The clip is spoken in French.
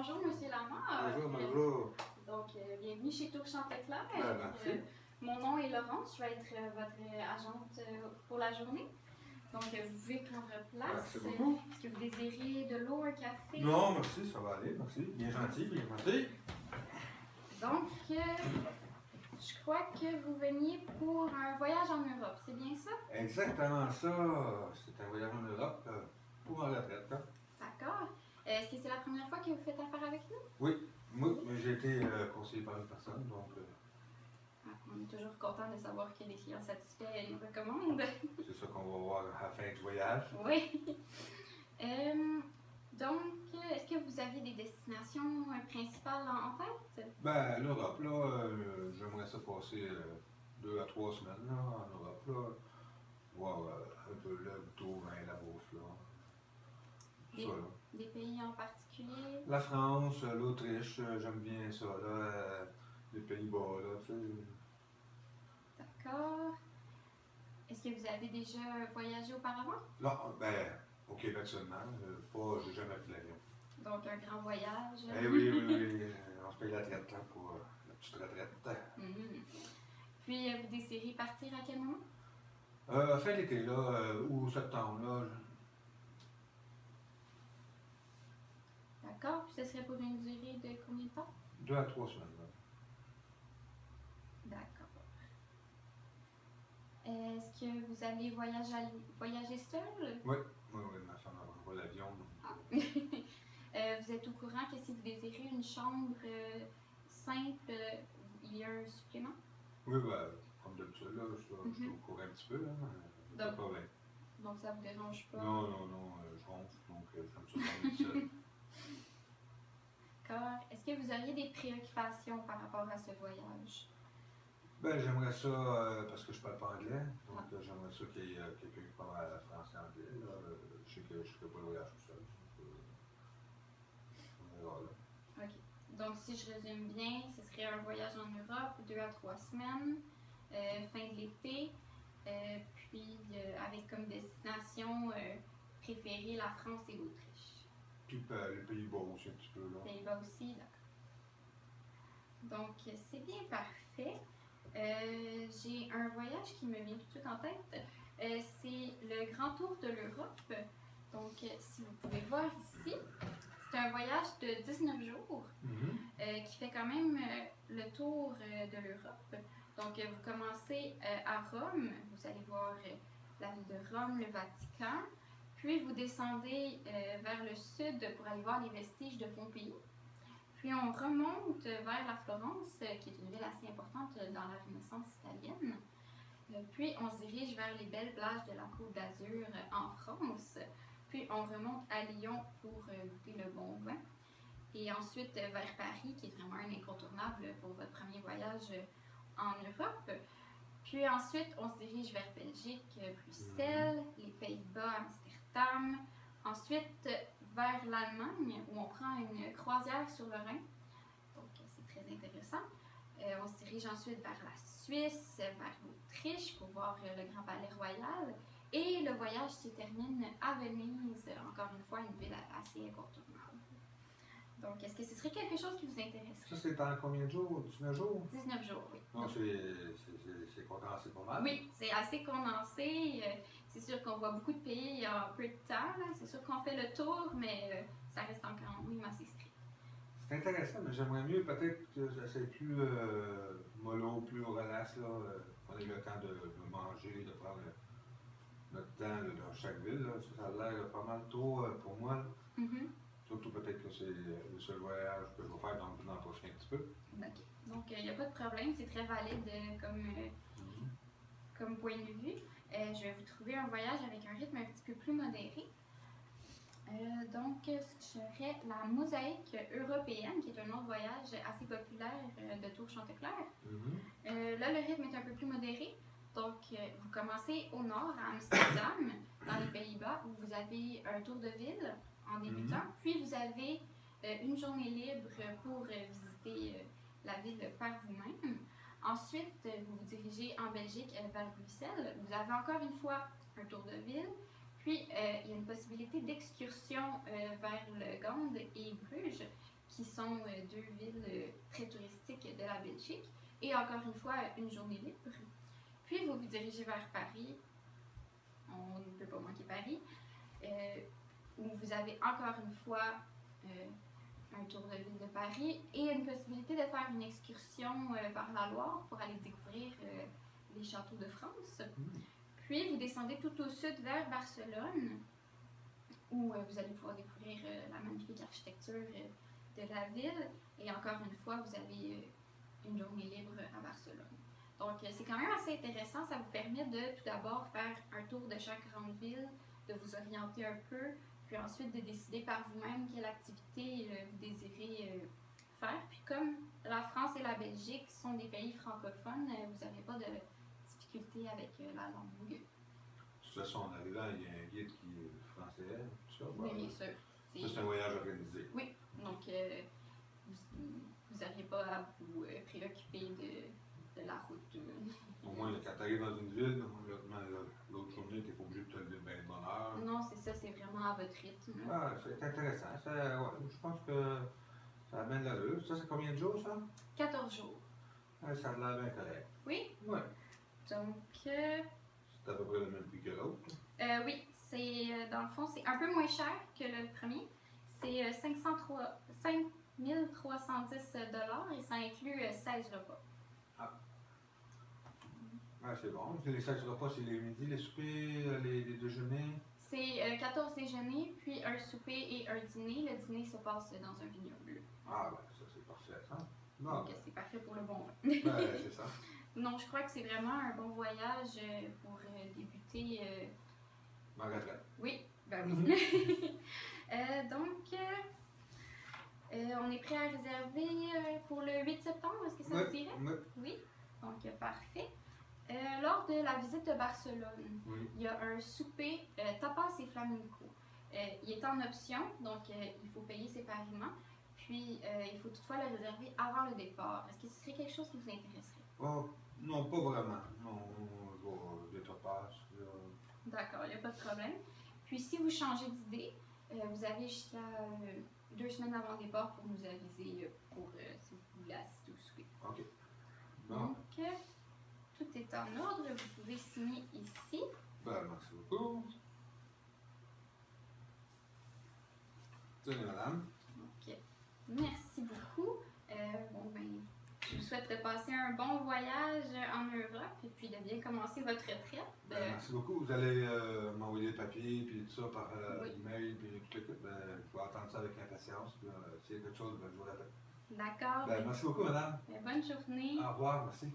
bonjour, Monsieur Lamar. Bonjour, bonjour. Donc, bienvenue chez Tour Chanteclair. Merci. Mon nom est Laurence, je vais être votre agente pour la journée. Donc, vous pouvez prendre place. Merci beaucoup. Est-ce que vous désirez de l'eau, un café? Non, merci, ça va aller, merci. Bien gentil, bien gentil. Donc, je crois que vous veniez pour un voyage en Europe, c'est bien ça? Exactement ça. C'est un voyage en Europe pour ma retraite. Hein? D'accord. Est-ce que c'est la première fois que vous faites affaire avec nous? Oui, moi, j'ai été conseillé par une personne, donc On est toujours content de savoir que les clients satisfaits nous recommandent. c'est ça qu'on va voir à la fin du voyage. Oui. Donc, est-ce que vous avez des destinations principales en tête? Ben, l'Europe, là, j'aimerais ça passer 2 à 3 semaines là, en Europe, là. Voir un peu le tour, la bourse, là. Des, Ça, là. des pays en particulier? La France, l'Autriche, j'aime bien ça, là. Les Pays-Bas, là, tu sais. D'accord. Est-ce que vous avez déjà voyagé auparavant? Non, ben, au Québec seulement. J'ai jamais fait l'avion. Donc, un grand voyage. Eh oui, oui, oui. On se paye la traite, là, pour la petite retraite. Mhm. Puis, vous désirez partir à quel moment? Fin d'été, là, ou septembre, là. D'accord. Puis, ce serait pour une durée de combien de temps? 2 à 3 semaines, là. D'accord. Est-ce que vous allez voyager seul? Oui, oui, oui, ma femme envoie l'avion. Vous êtes au courant que si vous désirez une chambre simple, il y a un supplément? Oui, ben, comme d'habitude, là, je suis au courant un petit peu, là. Pas de problème. Donc, ça vous dérange pas? Non, non, non, je ronfle, donc j'aime ça dormir seul. D'accord. Est-ce que vous auriez des préoccupations par rapport à ce voyage? Ben, j'aimerais ça, parce que je parle pas anglais, donc j'aimerais ça qu'il y ait quelqu'un qui parle français et anglais. Là. Je sais que je ne ferai pas le voyage tout seul. On verra, là. OK. Donc, si je résume bien, ce serait un voyage en Europe, 2 à 3 semaines, fin de l'été, puis avec comme destination préférée la France et l'Autriche. Puis les Pays-Bas aussi un petit peu, là. Pays-Bas aussi, d'accord. Donc, c'est bien parfait. J'ai un voyage qui me vient tout de suite en tête. C'est le Grand Tour de l'Europe. Donc, si vous pouvez voir ici, c'est un voyage de 19 jours qui fait quand même le tour de l'Europe. Donc, vous commencez à Rome, vous allez voir la ville de Rome, le Vatican, puis vous descendez vers le sud pour aller voir les vestiges de Pompéi. Puis on remonte vers la Florence, qui est une ville assez importante dans la Renaissance italienne. Puis on se dirige vers les belles plages de la Côte d'Azur en France. Puis on remonte à Lyon pour goûter le bon vin. Et ensuite vers Paris, qui est vraiment un incontournable pour votre premier voyage en Europe. Puis ensuite, on se dirige vers Belgique, Bruxelles, les Pays-Bas, Amsterdam. Ensuite, vers l'Allemagne, où on prend une croisière sur le Rhin. Donc, c'est très intéressant. On se dirige ensuite vers la Suisse, vers l'Autriche pour voir le Grand Palais Royal. Et le voyage se termine à Venise, encore une fois, une ville assez incontournable. Donc, est-ce que ce serait quelque chose qui vous intéresserait? Ça, c'est en combien de jours? 19 jours? 19 jours, oui. Non, c'est condensé pas mal. Oui, c'est assez condensé. C'est sûr qu'on voit beaucoup de pays en peu de temps. C'est sûr qu'on fait le tour, mais ça reste encore même assez strict. C'est intéressant, mais j'aimerais mieux peut-être que c'est plus mollo, plus relax, là. On ait le temps de manger, de prendre notre temps là, dans chaque ville. Là. Ça a l'air pas mal trop pour moi. Là. Surtout peut-être que c'est le seul voyage que je vais faire, donc je vais en profiter un petit peu. OK. Donc, il n'y a pas de problème. C'est très valide comme point de vue. Je vais vous trouver un voyage avec un rythme un petit peu plus modéré. Donc, ce serait la mosaïque européenne, qui est un autre voyage assez populaire de Tour Chanteclair. Là, le rythme est un peu plus modéré. Donc, vous commencez au nord, à Amsterdam, dans les Pays-Bas, où vous avez un tour de ville en débutant. Puis, vous avez une journée libre pour visiter la ville par vous-même. Ensuite, vous vous dirigez en Belgique vers Bruxelles. Vous avez encore une fois un tour de ville. Puis, il y a une possibilité d'excursion vers le Gand et Bruges, qui sont deux villes très touristiques de la Belgique. Et encore une fois, une journée libre. Puis vous vous dirigez vers Paris. On ne peut pas manquer Paris. Où vous avez encore une fois un tour de ville de Paris et une possibilité de faire une excursion vers la Loire pour aller découvrir les châteaux de France. Puis vous descendez tout au sud vers Barcelone, où vous allez pouvoir découvrir la magnifique architecture de la ville. Et encore une fois, vous avez une journée libre à Barcelone. Donc c'est quand même assez intéressant. Ça vous permet de tout d'abord faire un tour de chaque grande ville, de vous orienter un peu, puis ensuite de décider par vous-même quelle activité vous désirez faire. Puis comme la France et la Belgique sont des pays francophones, vous n'aurez pas de difficulté avec la langue. De toute façon, en arrivant, il y a un guide qui est français, tout ça. Oui, bien sûr. Ça, c'est un voyage organisé. Oui, donc vous n'auriez pas à vous préoccuper de la route. Au moins, quand tu arrives dans une ville, l'autre journée, tu n'es pas obligé de te lever bien de bonne heure. Non, c'est ça, c'est vraiment à votre rythme. Ah, c'est intéressant. Je pense que ça amène l'allure. Ça, c'est combien de jours, ça? 14 jours. Ça a l'air bien correct. Oui? Oui. Donc, c'est à peu près le même prix que l'autre. oui, c'est dans le fond, c'est un peu moins cher que le premier. C'est 5310 $ et ça inclut 16 repas. Ah, c'est bon. Les 16 repas, c'est les midis, les soupers, les déjeuners. C'est 14 déjeuners, puis un souper et un dîner. Le dîner se passe dans un vignoble. Ah, ben, ça, c'est parfait, ça. Donc, c'est parfait pour le bon vin. Ben, c'est ça. Non, je crois que c'est vraiment un bon voyage pour débuter. Ma retraite. Oui, ben oui. Donc, on est prêt à réserver pour le 8 septembre. Est-ce que ça vous dirait? Oui. Donc, parfait. Lors de la visite de Barcelone, il y a un souper tapas et flamenco. Il est en option, donc il faut payer séparément. Puis, il faut toutefois le réserver avant le départ. Est-ce que ce serait quelque chose qui vous intéresserait? Oh, non, pas vraiment. Non, je vais des tapas. D'accord, il n'y a pas de problème. Puis, si vous changez d'idée, vous avez jusqu'à 2 semaines avant le départ pour nous aviser pour si vous voulez assister au souper. OK. Bon. Donc, tout est en ordre. Vous pouvez signer ici. Ben, merci beaucoup. Tenez, madame. Ok. Merci beaucoup. Bon, ben, je vous souhaite de passer un bon voyage en Europe et puis de bien commencer votre retraite. Ben, merci beaucoup. Vous allez m'envoyer les papiers puis tout ça par Oui. email puis tout le ben, je vais attendre ça avec impatience. Puis, s'il y a quelque chose, ben, je vous rappelle. D'accord. Ben, merci beaucoup, madame. Ben, bonne journée. Au revoir, merci.